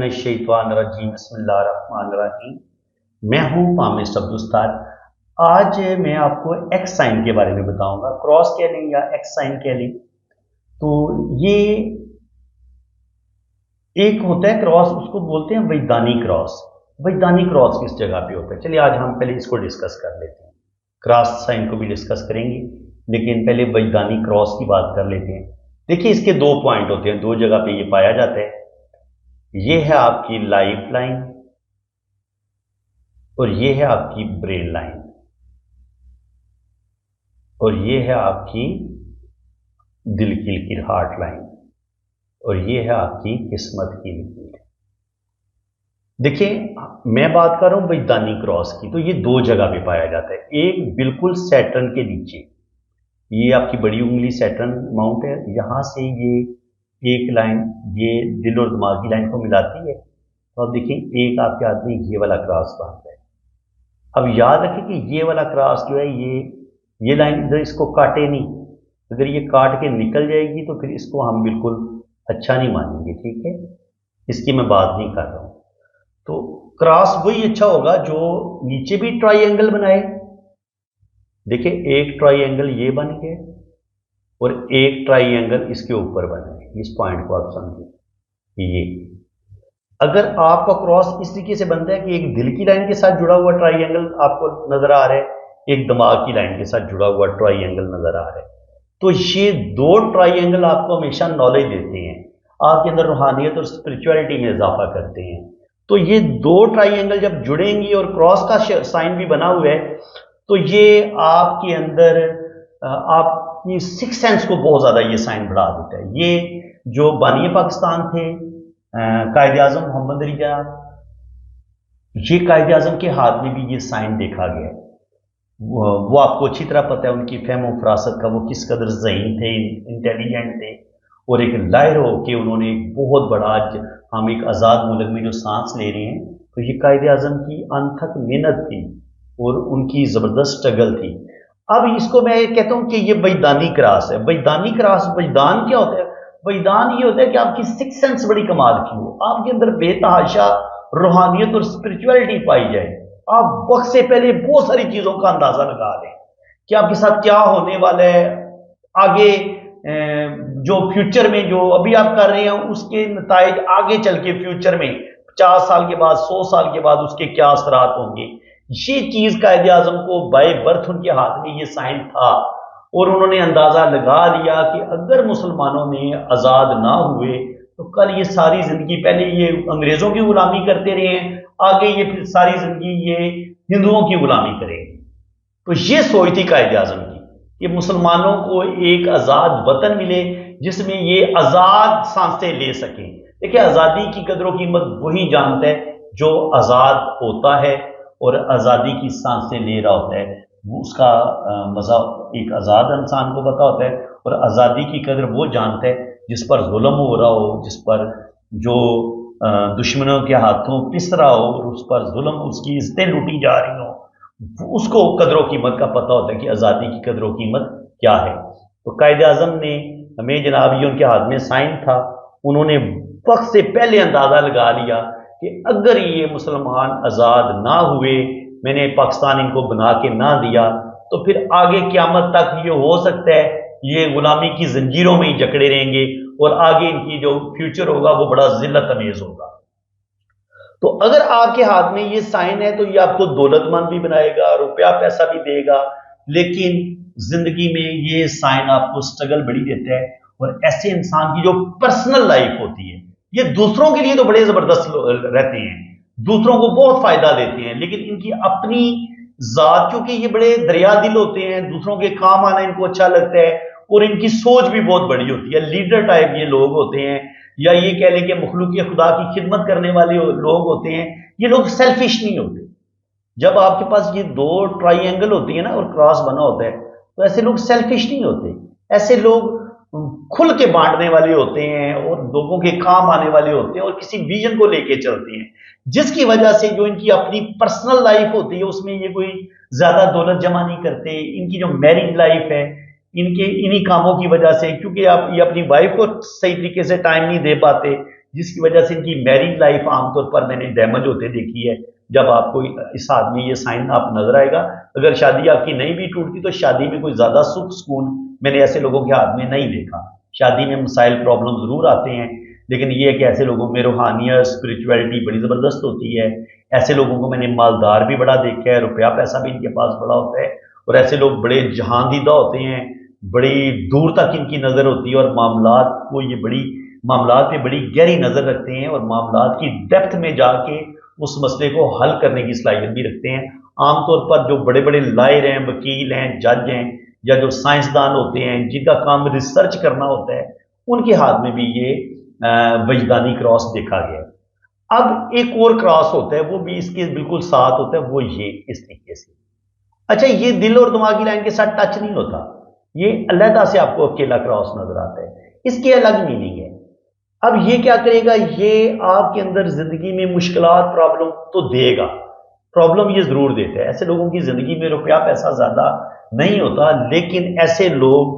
मिनश्शैतानिर्रजीम बिस्मिल्लाहिर्रहमानिर्रहीम। मैं हूँ पामिस्ट अब्दुल उस्ताद। आज मैं आपको एक्स साइन के बारे में बताऊंगा। क्रॉस कह लें या एक्स साइन कह लें, तो ये एक होता है क्रॉस, उसको बोलते हैं वैधानिक क्रॉस। वैधानिक क्रॉस किस जगह पे होता है, चलिए आज हम पहले इसको डिस्कस कर लेते हैं। क्रॉस साइन को भी डिस्कस करेंगे, लेकिन पहले वैधानिक क्रॉस की बात कर लेते हैं। देखिए, इसके दो पॉइंट होते हैं, दो जगह पे ये पाया जाता है। ये है आपकी लाइफ लाइन और ये है आपकी ब्रेन लाइन, और ये है आपकी दिल की लकीर, हार्ट लाइन, और ये है आपकी किस्मत की लकीर। देखिए, मैं बात कर रहा हूं वैधानिक क्रॉस की, तो ये दो जगह पे पाया जाता है। एक बिल्कुल सैटर्न के नीचे, ये आपकी बड़ी उंगली सैटर्न माउंट है, यहां से ये एक लाइन ये दिल और दिमाग की लाइन को मिलाती है। तो अब देखिए, एक आपके हाथ में ये वाला क्रॉस बांध है। अब याद रखें कि ये वाला क्रॉस जो है, ये लाइन इधर इसको काटे नहीं। अगर ये काट के निकल जाएगी तो फिर इसको हम बिल्कुल अच्छा नहीं मानेंगे, ठीक है। इसकी मैं बात नहीं कर रहा हूं। तो क्रॉस वही अच्छा होगा जो नीचे भी ट्राइंगल बनाए। देखिए, एक ट्राइंगल ये बन गया और एक ट्राइंगल इसके ऊपर बना है। इस पॉइंट को आप समझिए। ये अगर आपका क्रॉस इस तरीके से बनता है कि एक दिल की लाइन के साथ जुड़ा हुआ ट्राइंगल आपको नजर आ रहा है, एक दिमाग की लाइन के साथ जुड़ा हुआ ट्राइंगल नजर आ रहा है, तो ये दो ट्राइंगल आपको हमेशा नॉलेज देते हैं, आपके अंदर रूहानियत और स्पिरिचुअलिटी में इजाफा करते हैं। तो ये दो ट्राइंगल जब जुड़ेंगी और क्रॉस का साइन भी बना हुआ है, तो ये आपके अंदर आपकी सिक्स सेंस को बहुत ज्यादा ये साइन बढ़ा देता है। ये जो बानी पाकिस्तान थे कायदे आजम मोहम्मद रिजा, ये कायदे आजम के हाथ में भी ये साइन देखा गया। वो आपको अच्छी तरह पता है उनकी फहम फरासत का, वो किस कदर ज़हीन थे, इंटेलिजेंट थे, और एक लायर हो के उन्होंने एक बहुत बड़ा, आज हम एक आज़ाद मुल्क में जो सांस ले रहे हैं, तो ये कायदे आजम की अनथक मेहनत थी और उनकी ज़बरदस्त स्ट्रगल थी। अब इसको मैं कहता हूं कि ये वैधानिक क्रॉस है। वैधानिक क्रॉस, वैधान क्या होता है? वैधान ये होता है कि आपकी सिक्स सेंस बड़ी कमाल की हो, आपके अंदर बेतहाशा रूहानियत और स्पिरिचुअलिटी पाई जाए। आप वक्त से पहले बहुत सारी चीजों का अंदाजा लगा लें कि आपके साथ क्या होने वाला है, आगे जो फ्यूचर में जो अभी आप कर रहे हैं उसके नताइज आगे चल के फ्यूचर में 50 साल के बाद, 100 साल के बाद उसके क्या असरात होंगे। ये चीज कायदे आजम को बाय बर्थ उनके हाथ में ये साइन था, और उन्होंने अंदाजा लगा लिया कि अगर मुसलमानों ने आजाद ना हुए तो कल ये सारी जिंदगी, पहले ये अंग्रेजों की गुलामी करते रहे हैं, आगे ये फिर सारी जिंदगी ये हिंदुओं की गुलामी करेंगे। तो ये सोच थी कायदे आजम की कि मुसलमानों को एक आजाद वतन मिले जिसमें ये आजाद सांसें ले सकें। देखिए, आजादी की कदरों कीमत वही जानता है जो आजाद होता है और आजादी की सांसें ले रहा होता है। उसका मजा एक आजाद इंसान को पता होता है, और आजादी की कदर वो जानता है जिस पर जुल्म हो रहा हो, जिस पर जो दुश्मनों के हाथों पिस रहा हो और उस पर जुल्म, उसकी इज्जतें लूटी जा रही हो, उसको कदरों कीमत का पता होता है कि आजादी की कदरों कीमत क्या है। तो कायदे आजम ने हमें, जनाब, ये उनके हाथ में साइन था, उन्होंने वक्त से पहले अंदाजा लगा लिया कि अगर ये मुसलमान आजाद ना हुए, मैंने पाकिस्तान इनको बना के ना दिया, तो फिर आगे क़यामत तक ये हो सकता है ये गुलामी की जंजीरों में ही जकड़े रहेंगे, और आगे इनकी जो फ्यूचर होगा वो बड़ा जिल्लत अमेज होगा। तो अगर आपके हाथ में ये साइन है तो ये आपको दौलतमंद भी बनाएगा, रुपया पैसा भी देगा, लेकिन जिंदगी में ये साइन आपको स्ट्रगल बड़ी देता है। और ऐसे इंसान की जो पर्सनल लाइफ होती है, ये दूसरों के लिए तो बड़े जबरदस्त रहते हैं, दूसरों को बहुत फायदा देते हैं, लेकिन इनकी अपनी जात, क्योंकि ये बड़े दरिया दिल होते हैं, दूसरों के काम आना इनको अच्छा लगता है, और इनकी सोच भी बहुत बड़ी होती है। लीडर टाइप ये लोग होते हैं, या ये कह लें कि मखलूक खुदा की खिदमत करने वाले लोग होते हैं। ये लोग सेल्फिश नहीं होते। जब आपके पास ये दो ट्राइंगल होती है ना और क्रॉस बना होता है, तो ऐसे लोग सेल्फिश नहीं होते। ऐसे लोग खुल के बांटने वाले होते हैं और लोगों के काम आने वाले होते हैं, और किसी विजन को लेके चलते हैं, जिसकी वजह से जो इनकी अपनी पर्सनल लाइफ होती है उसमें ये कोई ज्यादा दौलत जमा नहीं करते। इनकी जो मैरिज लाइफ है, इनके इन्हीं कामों की वजह से, क्योंकि आप ये अपनी वाइफ को सही तरीके से टाइम नहीं दे पाते, जिसकी वजह से इनकी मैरिज लाइफ आमतौर पर मैंने डैमेज होते देखी है। जब आपको इस हाथ में ये साइन आप नजर आएगा, अगर शादी आपकी नहीं भी टूटती तो शादी में कोई ज्यादा सुख सुकून मैंने ऐसे लोगों के हाथ में नहीं देखा। शादी में मसाइल प्रॉब्लम जरूर आते हैं, लेकिन ये है कि ऐसे लोगों में रूहानियत स्पिरिचुअलिटी बड़ी जबरदस्त होती है। ऐसे लोगों को मैंने मालदार भी बड़ा देखा है, रुपया पैसा भी इनके पास बड़ा होता है, और ऐसे लोग बड़े जहांदीदा होते हैं, बड़ी दूर तक इनकी नजर होती है, और मामलात को ये बड़ी मामलात पे बड़ी गहरी नजर रखते हैं, और मामलात की डेप्थ में जाके उस मसले को हल करने की सलाहियत भी रखते हैं। आमतौर पर जो बड़े बड़े लायर हैं, वकील हैं, जज हैं, या जो साइंसदान होते हैं जिनका काम रिसर्च करना होता है, उनके हाथ में भी ये वजदानी क्रॉस देखा गया है। अब एक और क्रॉस होता है, वो भी इसके बिल्कुल साथ होता है, वो ये इस तरीके से। अच्छा, ये दिल और दिमाग की लाइन के साथ टच नहीं होता, ये अलहदा से आपको अकेला क्रॉस नजर आता है, इसकी अलग मीनिंग है। अब ये क्या करेगा, ये आपके अंदर जिंदगी में मुश्किलात प्रॉब्लम तो देगा, प्रॉब्लम ये जरूर देता है। ऐसे लोगों की जिंदगी में रुपया पैसा ज्यादा नहीं होता, लेकिन ऐसे लोग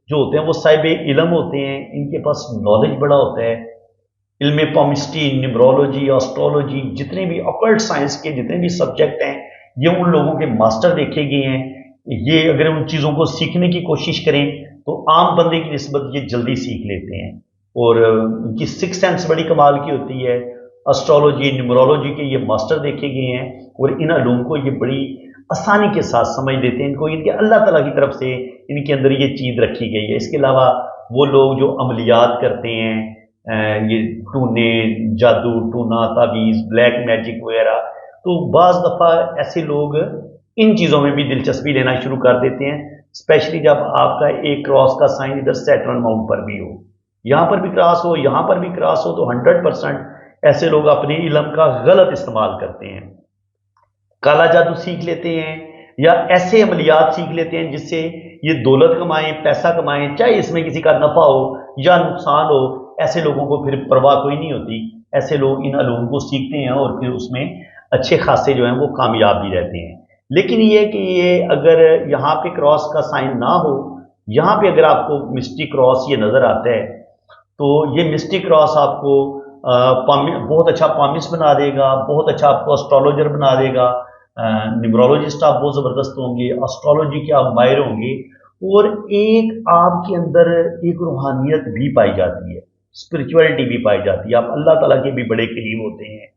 जो होते हैं वो साहिब इल्म होते हैं, इनके पास नॉलेज बड़ा होता है। इल्म पामिस्ट्री, न्यूमरोलॉजी, एस्ट्रोलॉजी, जितने भी ऑकल्ट साइंस के जितने भी सब्जेक्ट हैं, ये उन लोगों के मास्टर देखे गए हैं। ये अगर उन चीज़ों को सीखने की कोशिश करें तो आम बंदे की निस्बत ये जल्दी सीख लेते हैं, और उनकी सिक्स सेंस बड़ी कमाल की होती है। एस्ट्रोलॉजी, न्यूमरोलॉजी के ये मास्टर देखे गए हैं, और इन अलूम को ये बड़ी आसानी के साथ समझ लेते हैं। इनको इनके अल्लाह ताला की तरफ से इनके अंदर ये चीज़ रखी गई है। इसके अलावा वो लोग जो अमलियात करते हैं, ये टूने, जादू टूना, तावीज़, ब्लैक मैजिक वगैरह, तो बाज़ दफ़ा ऐसे लोग इन चीज़ों में भी दिलचस्पी लेना शुरू कर देते हैं, स्पेशली जब आपका एक क्रॉस का साइन इधर सैटर्न माउंट पर भी हो, यहाँ पर भी क्रॉस हो, यहाँ पर भी क्रॉस हो, तो 100% ऐसे लोग अपने इल्म का गलत इस्तेमाल करते हैं। काला जादू सीख लेते हैं, या ऐसे अमलियात सीख लेते हैं जिससे ये दौलत कमाएं, पैसा कमाएं, चाहे इसमें किसी का नफा हो या नुकसान हो। ऐसे लोगों को फिर परवाह कोई नहीं होती। ऐसे लोग इन अलूम को सीखते हैं और फिर उसमें अच्छे खासे जो हैं वो कामयाब भी रहते हैं। लेकिन ये कि ये अगर यहाँ पे क्रॉस का साइन ना हो, यहाँ पे अगर आपको मिस्टिक क्रॉस ये नज़र आता है, तो ये मिस्टिक क्रॉस आपको बहुत अच्छा पामिस्ट बना देगा, बहुत अच्छा आपको एस्ट्रोलॉजर बना देगा। न्यूमरोलॉजिस्ट आप बहुत ज़बरदस्त होंगे, एस्ट्रोलॉजी के आप माहिर होंगे, और एक आपके अंदर एक रूहानियत भी पाई जाती है, स्पिरिचुअलिटी भी पाई जाती है, आप अल्लाह ताला के भी बड़े करीब होते हैं।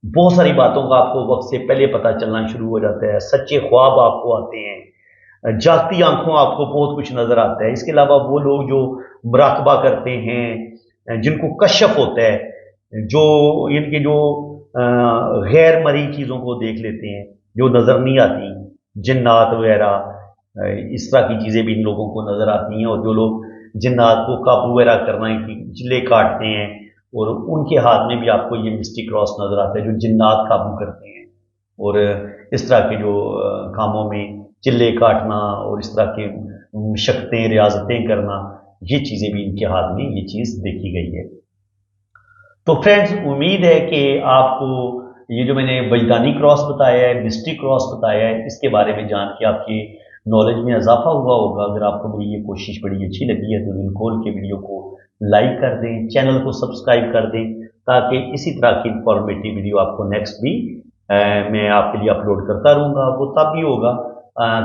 बहुत सारी बातों का आपको वक्त से पहले पता चलना शुरू हो जाता है, सच्चे ख्वाब आपको आते हैं, जागती आंखों आपको बहुत कुछ नजर आता है। इसके अलावा वो लोग जो मुराकबा करते हैं, जिनको कश्फ होता है, जो इनके जो गैर मरी चीज़ों को देख लेते हैं जो नज़र नहीं आती, जिन्नात वगैरह, इस तरह की चीज़ें भी इन लोगों को नज़र आती हैं। और जो लोग जिन्नात को काबू वगैरह करना की जिले काटते हैं, और उनके हाथ में भी आपको ये मिस्टिक क्रॉस नज़र आता है, जो जिन्नात काबू करते हैं। और इस तरह के जो कामों में चिल्ले काटना और इस तरह के शक्तें रियाजतें करना, ये चीज़ें भी इनके हाथ में ये चीज़ देखी गई है। तो फ्रेंड्स, उम्मीद है कि आपको ये जो मैंने वजदानी क्रॉस बताया है, मिस्टिक क्रॉस बताया है, इसके बारे में जान के आपके नॉलेज में इजाफा हुआ होगा। अगर आपको मेरी ये कोशिश बड़ी अच्छी लगी है तो दिल खोल के वीडियो को लाइक कर दें, चैनल को सब्सक्राइब कर दें, ताकि इसी तरह की इंफॉर्मेटिव वीडियो आपको नेक्स्ट भी मैं आपके लिए अपलोड करता रहूँगा। वो तब भी होगा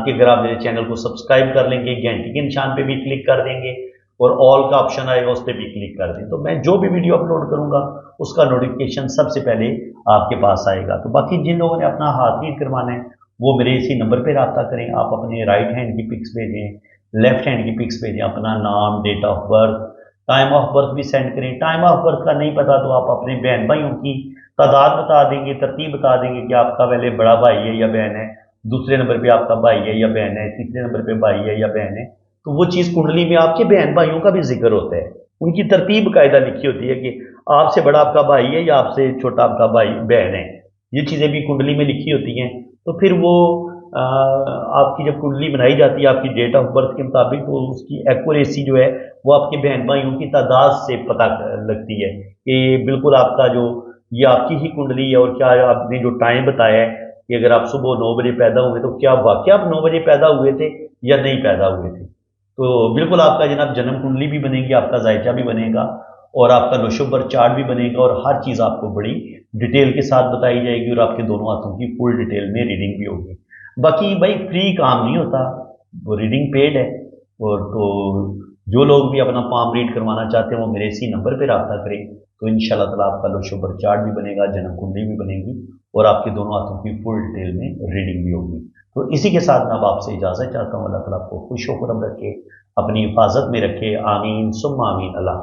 कि अगर आप मेरे चैनल को सब्सक्राइब कर लेंगे, घंटी के निशान पे भी क्लिक कर देंगे, और ऑल का ऑप्शन आएगा उस पर भी क्लिक कर दें, तो मैं जो भी वीडियो अपलोड करूंगा उसका नोटिफिकेशन सबसे पहले आपके पास आएगा। तो बाकी जिन लोगों ने अपना हाथ रीड करवाना है वो मेरे इसी नंबर पे रब्ता करें। आप अपने राइट हैंड की पिक्स भेजें, लेफ्ट हैंड की पिक्स भेजें, अपना नाम, date of birth, time of birth भी सेंड करें। टाइम ऑफ बर्थ का नहीं पता तो आप अपने बहन भाइयों की तादाद बता देंगे, तरतीब बता देंगे कि आपका पहले बड़ा भाई है या बहन है, दूसरे नंबर पे आपका भाई है या बहन है, तीसरे नंबर पे भाई है या बहन है। तो वो चीज़ कुंडली में आपके बहन भाइयों का भी जिक्र होता है, उनकी तरतीब कायदा लिखी होती है कि आपसे बड़ा आपका भाई है या आपसे छोटा आपका भाई बहन है। ये चीज़ें भी कुंडली में लिखी होती हैं। तो फिर वो आपकी जब कुंडली बनाई जाती है आपकी डेट ऑफ बर्थ के मुताबिक, तो उसकी एक्यूरेसी जो है वो आपके बहन भाइयों की तादाद से पता लगती है कि बिल्कुल आपका जो ये आपकी ही कुंडली है। और क्या आपने जो टाइम बताया है कि अगर आप सुबह 9 बजे पैदा हुए तो क्या वाकई आप 9 बजे पैदा हुए थे या नहीं पैदा हुए थे। तो बिल्कुल आपका जनाब जन्म कुंडली भी बनेगी, आपका जायचा भी बनेगा, اور آپ کا نوشبر چارٹ بھی بنے گا اور ہر چیز آپ کو بڑی ڈیٹیل کے ساتھ بتائی جائے گی اور آپ کے دونوں ہاتھوں کی فل ڈیٹیل میں ریڈنگ بھی ہوگی۔ باقی بھائی فری کام نہیں ہوتا، وہ ریڈنگ پیڈ ہے، اور تو جو لوگ بھی اپنا پام ریڈ کروانا چاہتے ہیں وہ میرے اسی نمبر پہ رابطہ کریں، تو انشاءاللہ تعالیٰ آپ کا نوشبر چارٹ بھی بنے گا، جنم کنڈلی بھی بنے گی اور آپ کے دونوں ہاتھوں کی فل ڈیٹیل میں ریڈنگ بھی ہوگی۔ تو اسی کے ساتھ میں اب آپ سے اجازت چاہتا ہوں، اللہ تعالیٰ آپ کو خوش و خرم رکھے، اپنی حفاظت میں رکھے، آمین ثم آمین۔ اللہ